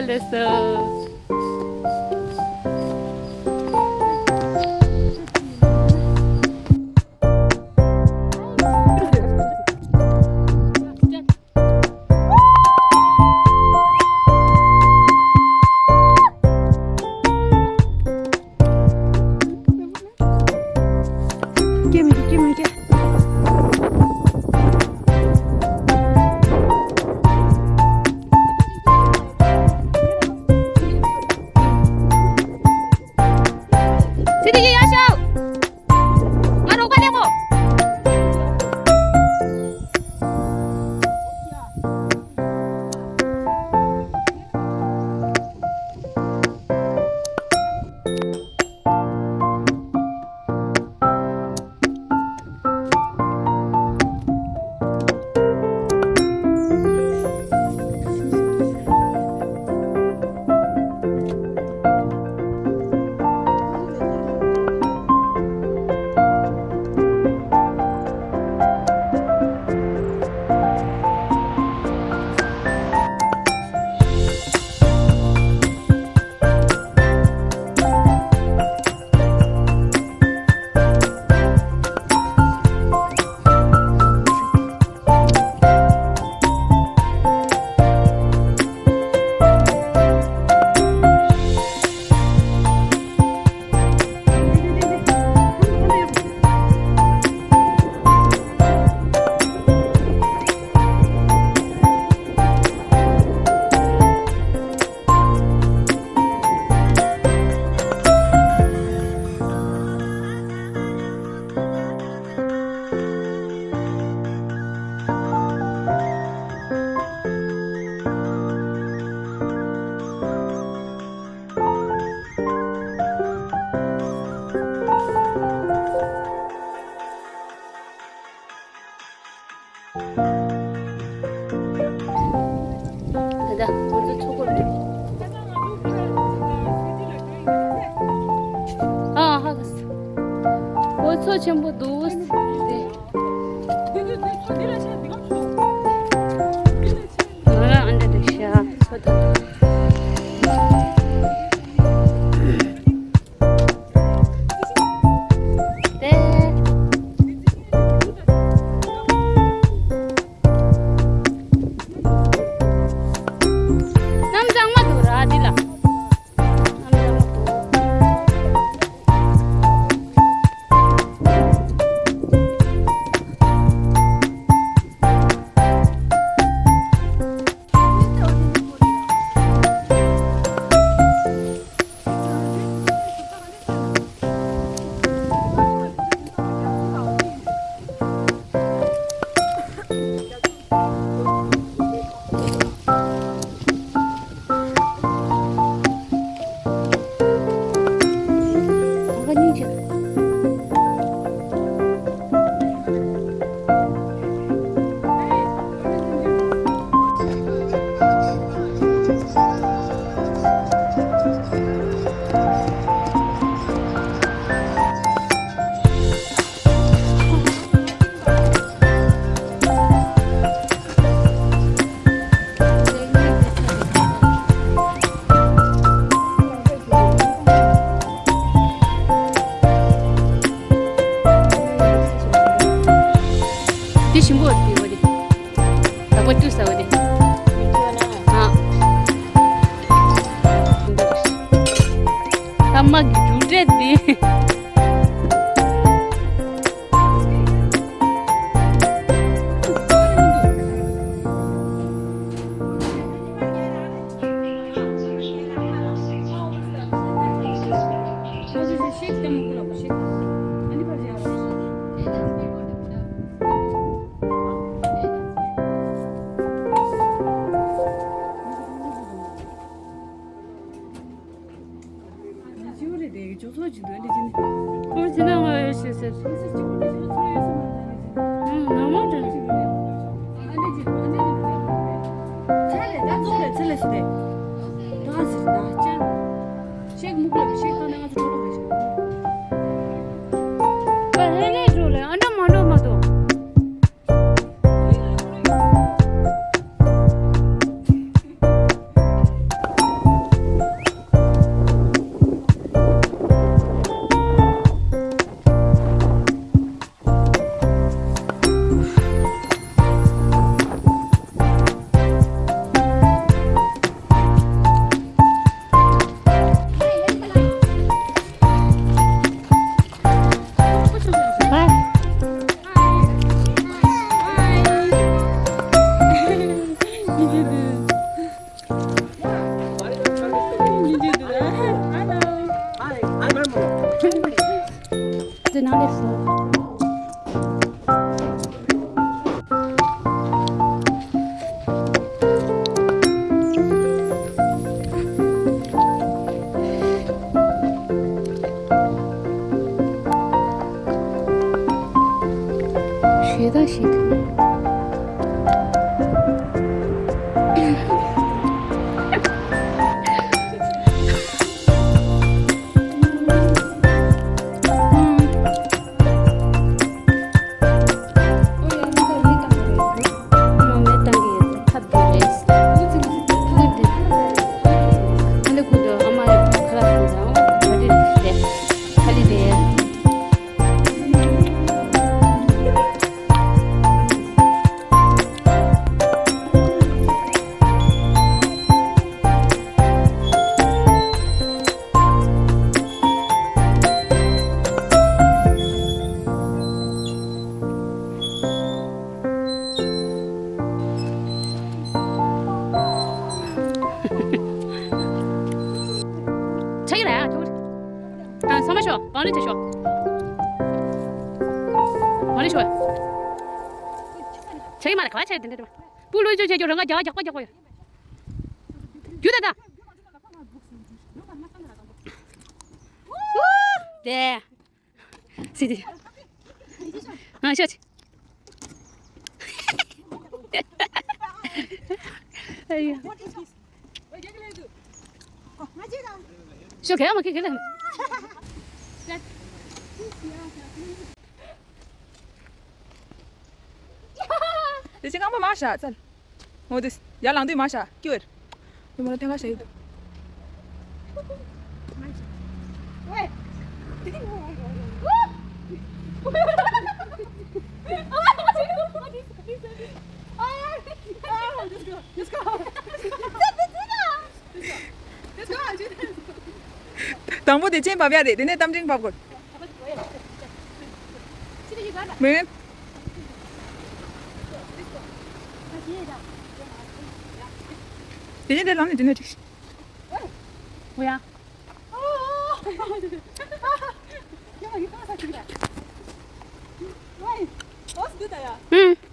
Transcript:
잘했어. Give me. Sige, Yasho! Maro ka mo! 가자, 먼저 초콜릿. 하겠어. 벌써 전부 누웠어. 네. 안 돼, 득시야. 소다. 신부 어디? 다pat tu sa 어디? Sama judet di. 지나가야 실수. 너무 나겠어. 쉬다 쉬다.起来啊！啊，上面学，帮你去学，帮你学。起码的快起来点点嘛，不累就让我教我。就在这。对，是的。啊，下去。哎呀。小开嘛，开了。Deci cam așa, țel. Mă dus. Ia la întâi așa, chiar. Eu mă așa idu. Tambo de ce avea de ne tam jing papgol. Men. De de lamne de ne tiş. 我呀。嗯。